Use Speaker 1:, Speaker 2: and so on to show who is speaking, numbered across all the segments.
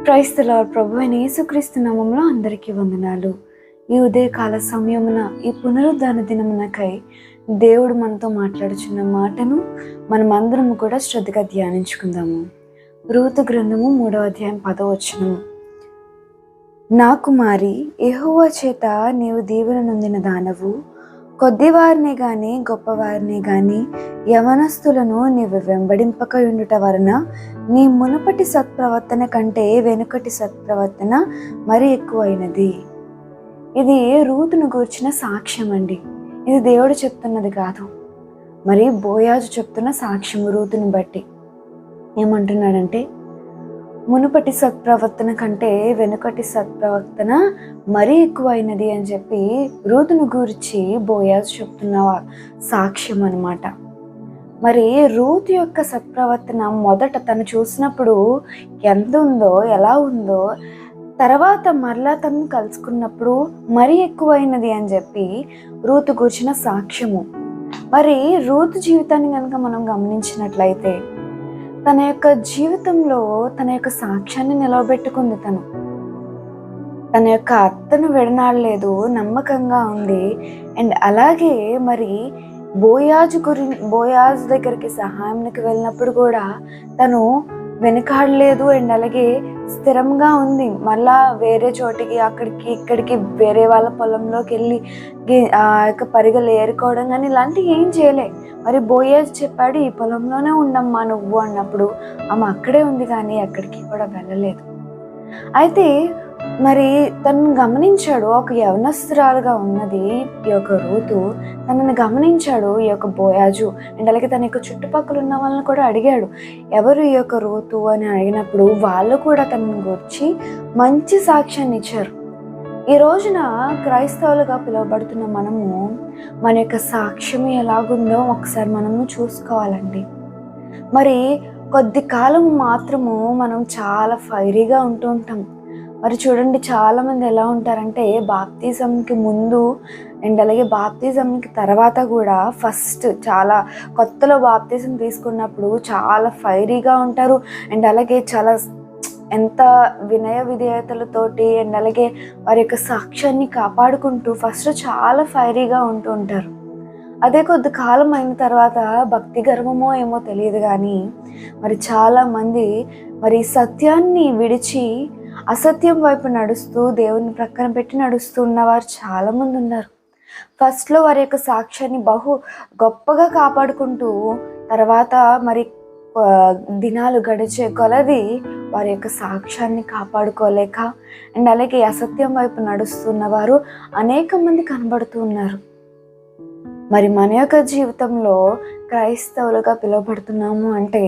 Speaker 1: Praise the lord. ప్రభు అయిన యేసుక్రీస్తు నామములో అందరికీ వందనాలు. ఈ ఉదయకాల సమయమున ఈ పునరుద్ధాన దినమునకై దేవుడు మనతో మాట్లాడుచున్న మాటను మనమందరము కూడా శ్రద్ధగా ధ్యానించుకుందాము. రూతు గ్రంథము 3వ అధ్యాయం 10వ వచనము. నా కుమారి, యెహోవా చేత నీవు దీవెన నొందిన దానవు. కొద్దివారిని గాని గొప్పవారిని గాని యవనస్తులను నీవు వెంబడింపక ఉండుట వలన నీ మునుపటి సత్ప్రవర్తన కంటే వెనుకటి సత్ప్రవర్తన మరి ఎక్కువైనది. ఇది రూతును గూర్చిన సాక్ష్యం అండి. ఇది దేవుడు చెప్తున్నది కాదు, మరి బోయాజు చెప్తున్న సాక్ష్యం. రూతును బట్టి ఏమంటున్నాడంటే, మునుపటి సత్ప్రవర్తన కంటే వెనుకటి సత్ప్రవర్తన మరీ ఎక్కువైనది అని చెప్పి రూతును గురించి బోయాజు చెప్తున్న సాక్ష్యం అన్నమాట. మరి రూతు యొక్క సత్ప్రవర్తన మొదట తను చూసినప్పుడు ఎంత ఉందో, ఎలా ఉందో, తర్వాత మరలా తను కలుసుకున్నప్పుడు మరీ ఎక్కువైనది అని చెప్పి రూతు గురించిన సాక్ష్యము. మరి రూతు జీవితాన్ని కనుక మనం గమనించినట్లయితే తన యొక్క జీవితంలో తన యొక్క సాక్ష్యాన్ని నిలవబెట్టుకుంది. తన యొక్క అత్తను విడనాడలేదు, నమ్మకంగా ఉంది. అండ్ అలాగే మరి బోయాజు దగ్గరికి సహాయానికి వెళ్ళినప్పుడు కూడా తను వెనుకాడలేదు. అండ్ అలాగే స్థిరంగా ఉంది. మళ్ళా వేరే చోటికి అక్కడికి ఇక్కడికి వేరే వాళ్ళ పొలంలోకి వెళ్ళి ఆ యొక్క పరిగెలు ఏరుకోవడం కానీ ఇలాంటివి ఏం చేయలే. మరి బోయాజు చెప్పాడు, ఈ పొలంలోనే ఉండమ్మా నువ్వు అన్నప్పుడు ఆమె అక్కడే ఉంది కానీ ఎక్కడికి కూడా వెళ్ళలేదు. అయితే మరి తనను గమనించాడు. ఒక యవనస్తురాలుగా ఉన్నది ఈ యొక్క రూతు. తనని గమనించాడు ఈ యొక్క బోయాజు. అండ్ అలాగే తన యొక్క చుట్టుపక్కల ఉన్న వాళ్ళని కూడా అడిగాడు, ఎవరు ఈ యొక్క రూతు అని అడిగినప్పుడు వాళ్ళు కూడా తనని గురించి మంచి సాక్ష్యాన్ని ఇచ్చారు. ఈ రోజున క్రైస్తవులుగా పిలువబడుతున్న మనము మన యొక్క సాక్ష్యం ఎలాగుందో ఒకసారి మనము చూసుకోవాలండి. మరి కొద్ది కాలం మాత్రము మనం చాలా ఫైరీగా ఉంటూ ఉంటాం. మరి చూడండి, చాలామంది ఎలా ఉంటారంటే బాప్తిజంకి ముందు అండ్ అలాగే బాప్తిజంకి తర్వాత కూడా ఫస్ట్ చాలా కొత్తలో బాప్తిజం తీసుకున్నప్పుడు చాలా ఫైరీగా ఉంటారు. అండ్ అలాగే చాలా ఎంత వినయ విధేయతలతోటి అండ్ అలాగే వారి యొక్క సాక్ష్యాన్ని కాపాడుకుంటూ ఫస్ట్ చాలా ఫైరీగా ఉంటూ ఉంటారు. అదే కొద్ది కాలం అయిన తర్వాత భక్తి గర్వమో ఏమో తెలియదు కానీ మరి చాలామంది మరి సత్యాన్ని విడిచి అసత్యం వైపు నడుస్తూ దేవుని ప్రక్కన పెట్టి నడుస్తూ ఉన్నవారు చాలామంది ఉన్నారు. ఫస్ట్లో వారి యొక్క సాక్ష్యాన్ని బహు గొప్పగా కాపాడుకుంటూ తర్వాత మరి దినాలు గడిచే కొలది వారి యొక్క సాక్ష్యాన్ని కాపాడుకోలేక అండ్ అలాగే అసత్యం వైపు నడుస్తున్నవారు అనేక మంది కనబడుతూ ఉన్నారు. మరి మన యొక్క జీవితంలో క్రైస్తవులుగా పిలువబడుతున్నాము అంటే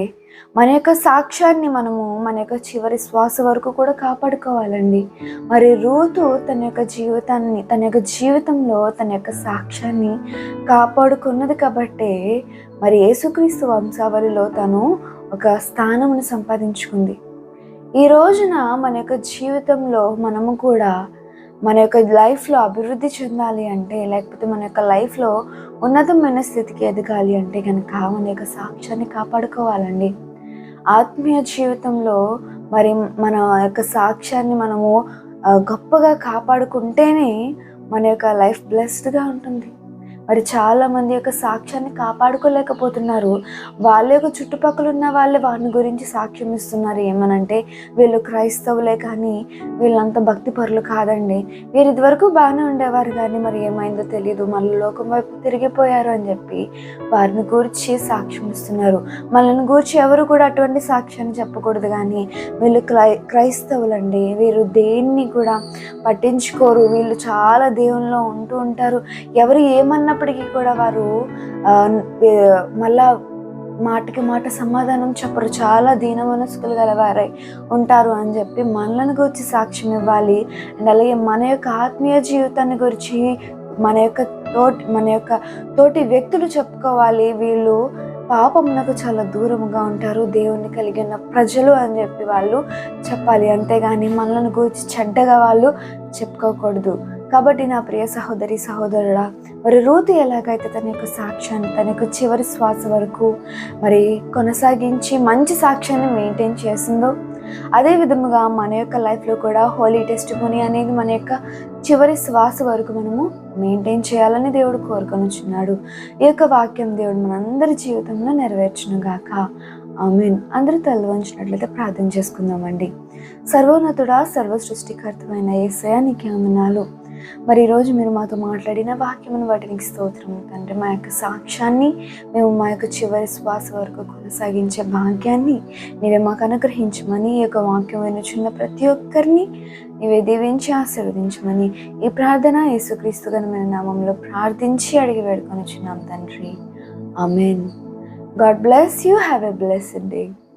Speaker 1: మన యొక్క సాక్ష్యాన్ని మనము మన యొక్క చివరి శ్వాస వరకు కూడా కాపాడుకోవాలండి. మరి రూతు తన యొక్క జీవితంలో తన యొక్క సాక్ష్యాన్ని కాపాడుకున్నది కాబట్టే మరి యేసుక్రీస్తు వంశావళిలో తను ఒక స్థానమును సంపాదించుకుంది. ఈ రోజున మన యొక్క జీవితంలో మనము కూడా మన యొక్క లైఫ్లో అభివృద్ధి చెందాలి అంటే, లేకపోతే మన యొక్క లైఫ్లో ఉన్నతమైన స్థితికి ఎదగాలి అంటే కనుక మన యొక్క సాక్ష్యాన్ని కాపాడుకోవాలండి. ఆత్మీయ జీవితంలో మరి మన యొక్క సాక్ష్యాన్ని మనము గొప్పగా కాపాడుకుంటేనే మన యొక్క లైఫ్ బ్లెస్డ్గా ఉంటుంది. మరి చాలామంది యొక్క సాక్ష్యాన్ని కాపాడుకోలేకపోతున్నారు. వాళ్ళ యొక్క చుట్టుపక్కల ఉన్న వాళ్ళే వారిని గురించి సాక్ష్యం ఇస్తున్నారు. ఏమనంటే, వీళ్ళు క్రైస్తవులే కానీ వీళ్ళంత భక్తి పరులు కాదండి, వీరు ఇదివరకు బాగానే ఉండేవారు కానీ మరి ఏమైందో తెలియదు, మళ్ళీ లోకం వైపు తిరిగిపోయారు అని చెప్పి వారిని గురించి సాక్ష్యం ఇస్తున్నారు. మనల్ని గురించి ఎవరు కూడా అటువంటి సాక్ష్యాన్ని చెప్పకూడదు కానీ వీళ్ళు క్రైస్తవులండి, వీరు దేన్ని కూడా పట్టించుకోరు, వీళ్ళు చాలా దేవునిలో ఉంటూ ఉంటారు, ఎవరు ఏమన్నప్పటికీ కూడా వారు మళ్ళా మాటకి మాట సమాధానం చెప్పరు, చాలా దీన మనస్కులు గలవారై ఉంటారు అని చెప్పి మనలను గురించి సాక్ష్యం ఇవ్వాలి. అండ్ అలాగే మన యొక్క ఆత్మీయ జీవితాన్ని గురించి మన యొక్క తోటి వ్యక్తులు చెప్పుకోవాలి, వీళ్ళు పాపమునకు చాలా దూరముగా ఉంటారు, దేవుణ్ణి కలిగిన ప్రజలు అని చెప్పి వాళ్ళు చెప్పాలి. అంతేగాని మనలను గురించి చెడ్డగా వాళ్ళు చెప్పుకోకూడదు. కాబట్టి నా ప్రియ సహోదరి సహోదరుడా, మరి రూతు ఎలాగైతే తన యొక్క సాక్ష్యాన్ని తన యొక్క చివరి శ్వాస వరకు మరి కొనసాగించి మంచి సాక్ష్యాన్ని మెయింటైన్ చేసిందో, అదే విధముగా మన యొక్క లైఫ్లో కూడా హోలీ టెస్టిమోనీ అనేది మన యొక్క చివరి శ్వాస వరకు మనము మెయింటైన్ చేయాలని దేవుడు కోరుకొనుచున్నాడు. ఈ యొక్క వాక్యం దేవుడు మనందరి జీవితంలో నెరవేర్చును గాక. ఆమేన్. అందరూ తల వంచినట్లయితే ప్రార్థన చేసుకుందామండి. సర్వోన్నతుడా, సర్వ సృష్టికర్తమైన యేసయ్యా నీకే వందనాలు. మరి ఈరోజు మీరు మాతో మాట్లాడిన వాక్యమును బట్టి నీకు స్తోత్రం తండ్రి. మా యొక్క సాక్ష్యాన్ని మేము మా యొక్క చివరి శ్వాస వరకు కొనసాగించే భాగ్యాన్ని నీవే మాకు అనుగ్రహించమని, ఈ యొక్క వాక్యం వినుచున్న ప్రతి ఒక్కరిని నీవే దీవించి ఆశీర్వదించమని ఈ ప్రార్థన యేసుక్రీస్తు ఘనమైన నామంలో ప్రార్థించి అడిగి వేడుకొనుచున్నాం తండ్రి. ఆమేన్. God bless you. Have a blessed day.